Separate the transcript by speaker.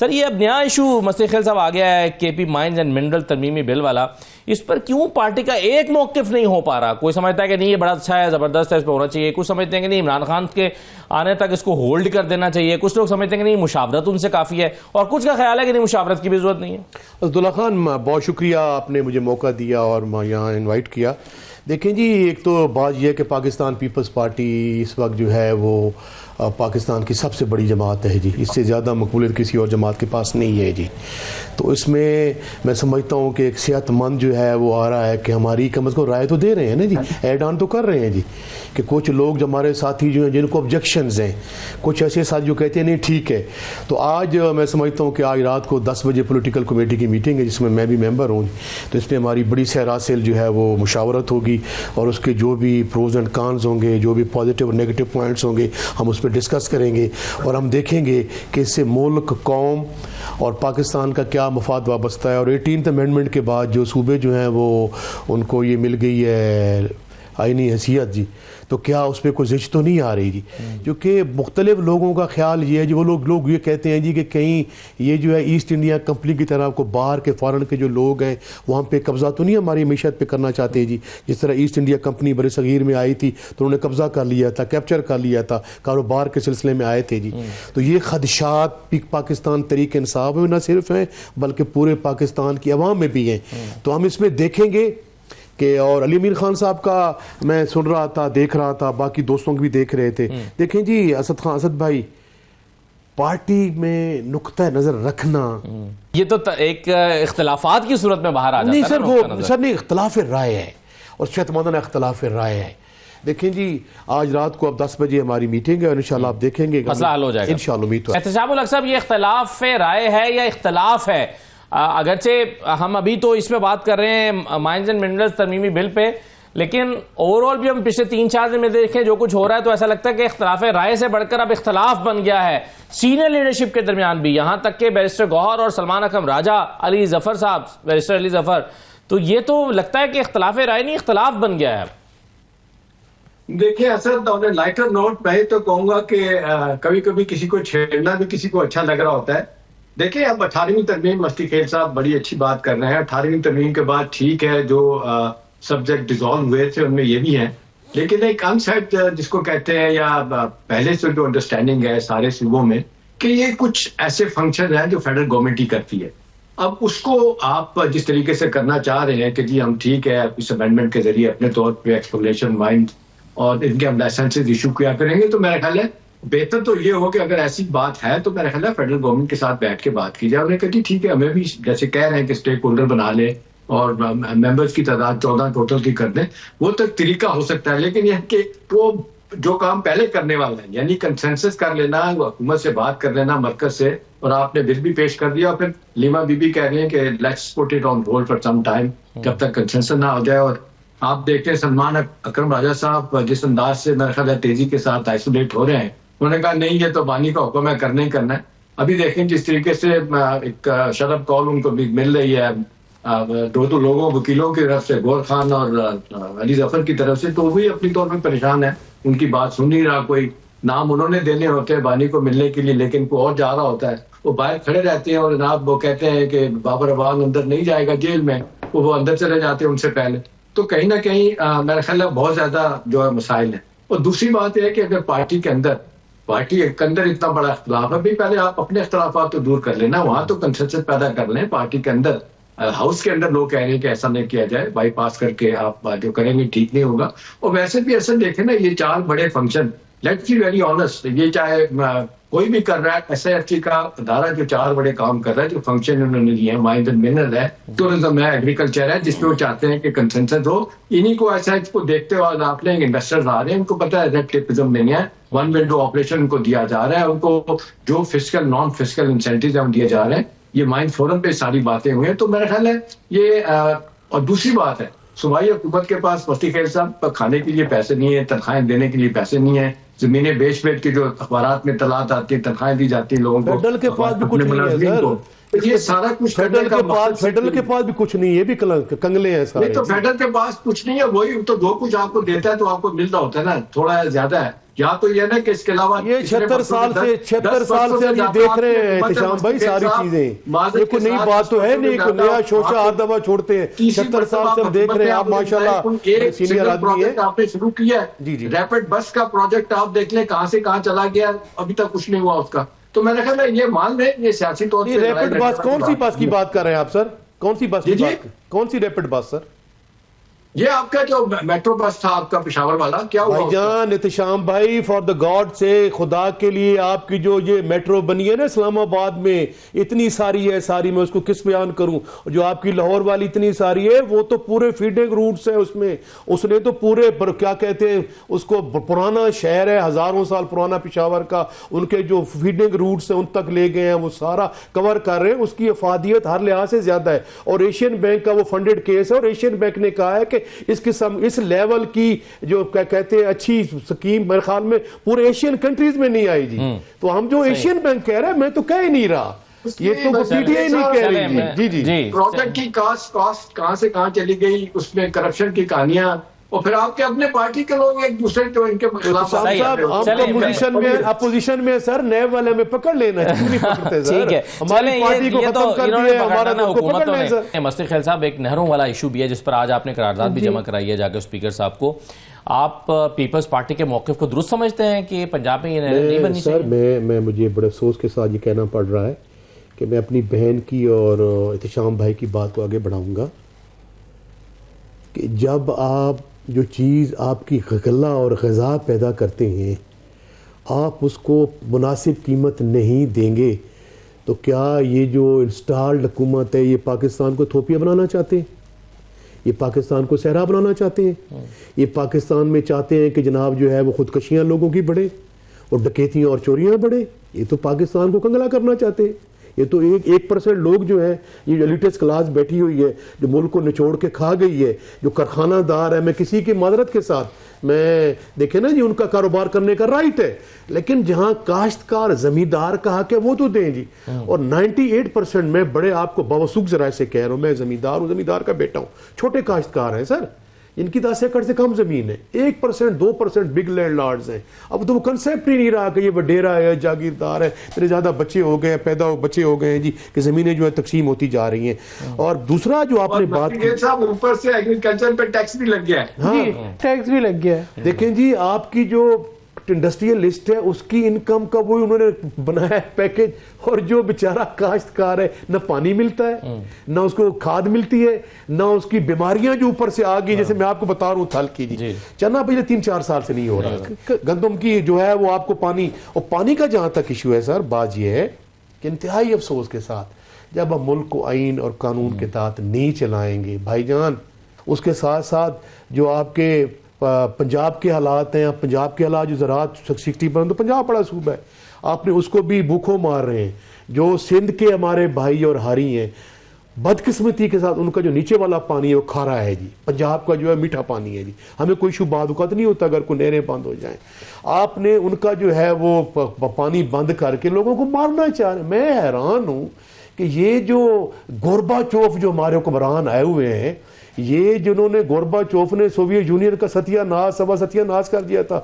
Speaker 1: سر یہ اب نیا ایشو مسیح خیل صاحب آ گیا ہے کے پی مائنز اینڈ منرل ترمیمی بل والا. اس پر کیوں پارٹی کا ایک موقف نہیں ہو پا رہا؟ کوئی سمجھتا ہے کہ نہیں یہ بڑا اچھا ہے، زبردست ہے، اس پہ ہونا چاہیے. کچھ سمجھتے ہیں کہ نہیں عمران خان کے آنے تک اس کو ہولڈ کر دینا چاہیے. کچھ لوگ سمجھتے ہیں کہ نہیں مشاورت ان سے کافی ہے، اور کچھ کا خیال ہے کہ نہیں مشاورت کی بھی ضرورت نہیں ہے.
Speaker 2: عبداللہ خان بہت شکریہ، آپ نے مجھے موقع دیا اور یہاں انوائٹ کیا. دیکھیں جی، ایک تو بات یہ ہے کہ پاکستان پیپلز پارٹی اس وقت جو ہے وہ پاکستان کی سب سے بڑی جماعت ہے جی. اس سے زیادہ مقبولیت کسی اور جماعت کے پاس نہیں ہے جی. تو اس میں سمجھتا ہوں کہ ایک صحت مند جو ہے وہ آ رہا ہے کہ ہماری کم از کم رائے تو دے رہے ہیں نا جی، ایڈ آن تو کر رہے ہیں جی. کہ کچھ لوگ جو ہمارے ساتھی جو ہیں جن کو آبجیکشنز ہیں، کچھ ایسے ساتھی جو کہتے ہیں نہیں ٹھیک ہے. تو آج میں سمجھتا ہوں کہ آج رات کو 10 بجے پولیٹیکل کمیٹی کی میٹنگ ہے جس میں میں بھی ممبر ہوں. تو اس میں ہماری بڑی سیراسل جو ہے وہ مشاورت ہوگی، اور اس کے جو بھی پروز اینڈ کانز ہوں گے، جو بھی پازیٹیو اور نیگیٹو پوائنٹس ہوں گے، ہم اس پہ ڈسکس کریں گے. اور ہم دیکھیں گے کہ اس سے ملک، قوم اور پاکستان کا کیا مفاد وابستہ ہے. اور 18th امینڈمنٹ کے بعد جو صوبے جو ہیں وہ ان کو یہ مل گئی ہے آئینی حیثیت جی، تو کیا اس پہ کوئی زچ تو نہیں آ رہی جی؟ کیونکہ مختلف لوگوں کا خیال یہ ہے جی، وہ لوگ یہ کہتے ہیں جی کہ کہیں یہ جو ہے ایسٹ انڈیا کمپنی کی طرح کو باہر کے فارن کے جو لوگ ہیں وہاں پہ قبضہ تو نہیں ہماری معیشت پہ کرنا چاہتے جی. جس طرح ایسٹ انڈیا کمپنی بر صغیر میں آئی تھی تو انہوں نے قبضہ کر لیا تھا، کیپچر کر لیا تھا، کاروبار کے سلسلے میں آئے تھے جی. تو یہ خدشات پاکستان تحریک انصاف میں نہ صرف ہیں بلکہ پورے پاکستان کی عوام میں بھی ہیں. تو ہم اس میں دیکھیں گے کہ، اور علی امین خان صاحب کا میں سن رہا تھا، دیکھ رہا تھا، باقی دوستوں کو بھی دیکھ رہے تھے. دیکھیں جی اسد بھائی، پارٹی میں نقطہ نظر رکھنا
Speaker 1: یہ تو ایک اختلافات کی صورت میں باہر آ جاتا ہے.
Speaker 2: نہیں سر، وہ سر نہیں، اختلاف رائے ہے اور صحت مند اختلاف رائے ہے. دیکھیں جی آج رات کو اب 10 بجے ہماری میٹنگ ہے اور انشاءاللہ آپ دیکھیں گے
Speaker 1: مسئلہ حل ہو جائے گا
Speaker 2: انشاءاللہ. امید ہے.
Speaker 1: احتساب الحق صاحب، یہ اختلاف رائے ہے یا اختلاف ہے؟ اگرچہ ہم ابھی تو اس پہ بات کر رہے ہیں مائنز اینڈ منرلز ترمیمی بل پہ، لیکن اوورآل بھی ہم پچھلے 3-4 دن میں دیکھیں جو کچھ ہو رہا ہے تو ایسا لگتا ہے کہ اختلاف رائے سے بڑھ کر اب اختلاف بن گیا ہے سینئر لیڈرشپ کے درمیان بھی. یہاں تک کہ بیرسٹر گوہر اور سلمان اکرم راجہ، علی ظفر صاحب، بیرسٹر علی ظفر، تو یہ تو لگتا ہے کہ اختلاف رائے نہیں اختلاف بن گیا ہے.
Speaker 3: دیکھیں اسد، اور لائٹر نوٹ میں تو کہوں گا کہ کبھی کبھی کسی کو چھیڑنا بھی کسی کو اچھا لگ رہا ہوتا ہے. دیکھیں اب 18ویں ترمیم، مستی خیل صاحب بڑی اچھی بات کر رہے ہیں. 18ویں ترمیم کے بعد ٹھیک ہے جو سبجیکٹ ڈیزالو ہوئے تھے ان میں یہ بھی ہیں، لیکن ایک انسیٹ جس کو کہتے ہیں یا پہلے سے جو انڈرسٹینڈنگ ہے سارے صوبوں میں کہ یہ کچھ ایسے فنکشن ہیں جو فیڈرل گورنمنٹ ہی کرتی ہے. اب اس کو آپ جس طریقے سے کرنا چاہ رہے ہیں کہ جی ہم ٹھیک ہے اس امینڈمنٹ کے ذریعے اپنے طور پہ ایکسپلینیشن مائنڈ اور ان کے ہم لائسنسز ایشو کیا کریں گے، تو میرا خیال ہے بہتر تو یہ ہو کہ اگر ایسی بات ہے تو میرا خیال ہے فیڈرل گورنمنٹ کے ساتھ بیٹھ کے بات کی جائے. انہوں نے کہا جی ٹھیک ہے، ہمیں بھی جیسے کہہ رہے ہیں کہ اسٹیک ہولڈر بنا لیں اور ممبرز کی تعداد 14 ٹوٹل کی کر دیں، وہ تک طریقہ ہو سکتا ہے. لیکن یہ کہ وہ جو کام پہلے کرنے والا ہے یعنی کنسنسس کر لینا، حکومت سے بات کر لینا مرکز سے، اور آپ نے بل بھی پیش کر دیا اور پھر لیما بی بی کہہ رہی ہیں کہ let's put it on hold for some time, جب تک کنسنسس نہ ہو جائے. اور آپ دیکھتے ہیں سلمان اکرم راجہ صاحب جس انداز سے میرا خیال ہے تیزی کے ساتھ آئسولیٹ ہو رہے ہیں، انہوں نے کہا نہیں یہ تو بانی کا حکم ہے، کرنا ہی کرنا ہے. ابھی دیکھیں جس طریقے سے ایک شٹ اپ کال ان کو بھی مل رہی ہے دو لوگوں وکیلوں کی طرف سے، گور خان اور علی ظفر کی طرف سے، تو وہ بھی اپنی طور پہ پریشان ہے. ان کی بات سن نہیں رہا کوئی. نام انہوں نے دینے ہوتے ہیں بانی کو ملنے کے لیے، لیکن کوئی اور جا رہا ہوتا ہے. وہ باہر کھڑے رہتے ہیں اور جناب وہ کہتے ہیں کہ بابر عوام اندر نہیں جائے گا جیل میں، وہ اندر چلے جاتے ہیں ان سے پہلے. تو کہیں نہ کہیں میرا خیال ہے بہت زیادہ جو ہے مسائل ہیں. اور دوسری بات یہ ہے کہ اگر پارٹی کے اندر اتنا بڑا اختلاف ہے، بھی پہلے آپ اپنے اختلافات تو دور کر لینا، وہاں تو کنسنسس پیدا کر لیں. پارٹی کے اندر، ہاؤس کے اندر لوگ کہہ رہے ہیں کہ ایسا نہیں کیا جائے، بائی پاس کر کے آپ جو کریں گے ٹھیک نہیں ہوگا. اور ویسے بھی ایسا دیکھیں نا، یہ 4 بڑے function, let's be very honest, یہ چاہے کوئی بھی کر رہا ہے، ایس ایف ٹی کا ادارہ جو 4 بڑے کام کر رہا ہے، جو فنکشن انہوں نے دیے ہیں، مائنز اینڈ منرل ہے، ٹورزم ہے، ایگریکلچر ہے، جس میں وہ چاہتے ہیں کہ کنسنسس ہو. انہی کو ایس ایف کو دیکھتے ہوئے آپ لیں انویسٹرز آ رہے ہیں، ان کو پتا ہے ریڈ ٹیپزم نہیں ہے، ون ونڈو آپریشن ان کو دیا جا رہا ہے، ان کو جو فسکل نان فسکل انسینٹیوز ہیں دیے جا رہے ہیں. یہ مائنڈ فورم پہ ساری باتیں ہوئی ہیں. تو میرا خیال ہے یہ اور دوسری بات ہے صوبائی حکومت کے پاس مستی خیل صاحب کھانے کے لیے پیسے نہیں ہیں، تنخواہیں دینے کے لیے پیسے نہیں ہیں، زمینیں بیچ کے جو اخبارات میں اطلاعات آتی ہیں، تنخواہیں دی جاتی ہیں لوگوں کو،
Speaker 2: فیڈرل کے پاس بھی کچھ نہیں ہے سر.
Speaker 3: یہ سارا کچھ
Speaker 2: فیڈرل کے پاس بھی کچھ نہیں ہے، یہ بھی کنگلے ہیں سارے.
Speaker 3: نہیں تو فیڈرل کے پاس کچھ نہیں ہے، وہی تو جو کچھ آپ کو دیتا ہے تو آپ کو مل رہا ہوتا ہے نا، تھوڑا زیادہ ہے. یا تو یہ نا کہ اس کے علاوہ
Speaker 2: یہ 76 سال سے ہم یہ دیکھ رہے ہیں احتشام بھائی ساری چیزیں، یہ کوئی نئی بات تو ہے نہیں، کوئی نیا شوشہ ہر دفعہ چھوڑتے ہیں، 76 سال سے ہم دیکھ رہے ہیں، آپ ماشاءاللہ سینئر آدمی ہیں۔
Speaker 3: آپ نے شروع کیا ہے ریپڈ بس کا پروجیکٹ، آپ دیکھ لیں کہاں سے کہاں چلا گیا، ابھی تک کچھ نہیں ہوا اس کا، تو میں نے کہا یہ مان لیں یہ سیاسی طور پہ
Speaker 2: ریپڈ بس کون سی بس کی بات کر رہے ہیں آپ سر؟ کون سی بس کی بات، کون سی ریپڈ بس سر؟
Speaker 3: یہ آپ کا جو میٹرو بس تھا آپ کا پشاور والا، کیا ہوا
Speaker 2: بھائی جان احتشام بھائی، فار دا گاڈ سے خدا کے لیے، آپ کی جو یہ میٹرو بنی ہے نا اسلام آباد میں، اتنی ساری ہے، ساری میں اس کو کس بیان کروں، جو آپ کی لاہور والی اتنی ساری ہے، وہ تو پورے فیڈنگ روٹس ہیں اس میں، اس نے تو پورے کیا کہتے ہیں اس کو، پرانا شہر ہے، ہزاروں سال پرانا پشاور کا، ان کے جو فیڈنگ روٹس ہیں ان تک لے گئے ہیں، وہ سارا کور کر رہے ہیں، اس کی افادیت ہر لحاظ سے زیادہ ہے، اور ایشین بینک کا وہ فنڈڈ کیس ہے، اور ایشین بینک نے کہا ہے کہ اس قسم اس لیول کی جو کہتے ہیں اچھی سکیم میرے خیال میں پورے ایشین کنٹریز میں نہیں آئی جی، تو ہم جو ایشین بینک کہہ رہے ہیں میں تو کہہ ہی نہیں رہا، یہ تو پی ٹی آئی نہیں کہہ رہی جی
Speaker 3: پروجیکٹ کی کاسٹ کہاں سے کہاں چلی گئی، اس میں کرپشن کی کہانیاں، اور پھر آپ کے اپنے پارٹی کے لوگ ایک دوسرے کو ان کے خلاف
Speaker 2: اپوزیشن میں سر نیب والے میں پکڑ لینا، کیوں نہیں پکڑتے سر؟
Speaker 1: ٹھیک ہے،
Speaker 2: ہماری پارٹی کو ختم کر دیا، ہمارا
Speaker 1: حکومتوں نے۔ مصطفی خیل صاحب، ایک نہروں والا ایشو بھی ہے جس پر آج آپ نے قرارداد بھی جمع کرائی ہے جا کے اسپیکر صاحب کو، آپ پیپلز پارٹی کے موقف کو درست سمجھتے ہیں کہ پنجاب میں یہ نہر نہیں بننی چاہیے؟
Speaker 2: سر میں مجھے بڑے افسوس کے ساتھ یہ کہنا پڑ رہا ہے کہ میں اپنی بہن کی اور احتشام بھائی کی بات کو آگے بڑھاؤں گا کہ جب آپ جو چیز آپ کی غلہ اور غذا پیدا کرتے ہیں آپ اس کو مناسب قیمت نہیں دیں گے تو کیا یہ جو انسٹالڈ حکومت ہے یہ پاکستان کو تھوپیا بنانا چاہتے ہیں؟ یہ پاکستان کو صحرا بنانا چاہتے ہیں؟ یہ پاکستان میں چاہتے ہیں کہ جناب جو ہے وہ خودکشیاں لوگوں کی بڑھیں اور ڈکیتیاں اور چوریاں بڑھیں؟ یہ تو پاکستان کو کنگلا کرنا چاہتے ہیں۔ یہ تو 1% لوگ جو ہیں، یہ ایلیٹس کلاس بیٹھی ہوئی ہے جو ملک کو نچوڑ کے کھا گئی ہے، جو کارخانہ دار ہے، میں کسی کی معذرت کے ساتھ میں دیکھیں نا جی ان کا کاروبار کرنے کا رائٹ ہے، لیکن جہاں کاشتکار زمیندار کا حق ہے وہ تو دیں جی، اور 98% میں بڑے آپ کو باوسوک ذرائع سے کہہ رہا ہوں، میں زمیندار ہوں، زمیندار کا بیٹا ہوں، چھوٹے کاشتکار ہیں سر، ان کی 10 ایکڑ سے کم زمین ہے، 1% 2% بگ لینڈ لارڈز ہیں، اب تو وہ کنسیپٹ ہی نہیں رہا کہ یہ وڈیرا ہے، جاگیردار ہے، اتنے زیادہ بچے ہو گئے ہیں، بچے ہو گئے ہیں جی کہ زمینیں جو ہے تقسیم ہوتی جا رہی ہیں۔ اور دوسرا جو آپ نے بات کی
Speaker 3: صاحب، اوپر سے ایگریکلچر پہ ٹیکس بھی لگ گیا ہے،
Speaker 2: جی ٹیکس بھی لگ گیا ہے، دیکھیں جی آپ کی جو انڈسٹریل لسٹ ہے اس کی انکم کا وہی انہوں نے بنایا ہے پیکج، اور جو بیچارہ کاشتکار ہے نہ پانی ملتا ہے، نہ اس کو کھاد ملتی ہے، نہ اس کی بیماریاں جو اوپر سے آ گئی، جیسے میں آپ کو بتا رہا ہوں تھل کی جی چنا پچھلے 3-4 سال سے نہیں ہو رہا، گندم کی جو ہے وہ آپ کو پانی، اور پانی کا جہاں تک ایشو ہے سر، بات یہ ہے کہ انتہائی افسوس کے ساتھ جب ہم ملک کو آئین اور قانون کے تحت نہیں چلائیں گے بھائی جان، اس کے ساتھ ساتھ جو آپ کے پنجاب کے حالات ہیں، پنجاب کے حالات جو زراعت 60% تو پنجاب بڑا صوبہ ہے، آپ نے اس کو بھی بھوکھوں مار رہے ہیں، جو سندھ کے ہمارے بھائی اور ہاری ہیں بدقسمتی کے ساتھ ان کا جو نیچے والا پانی ہے وہ کھارا ہے جی، پنجاب کا جو ہے میٹھا پانی ہے جی، ہمیں کوئی شبہ اوقات نہیں ہوتا اگر کوئی نہریں بند ہو جائیں، آپ نے ان کا جو ہے وہ پانی بند کر کے لوگوں کو مارنا چاہ رہے ہیں۔ میں حیران ہوں کہ یہ جو گوربا چوف جو ہمارے حکمران آئے ہوئے ہیں، یہ جنہوں نے گوربا چوف نے سوویت یونین کا ستیہ ناش کر دیا تھا،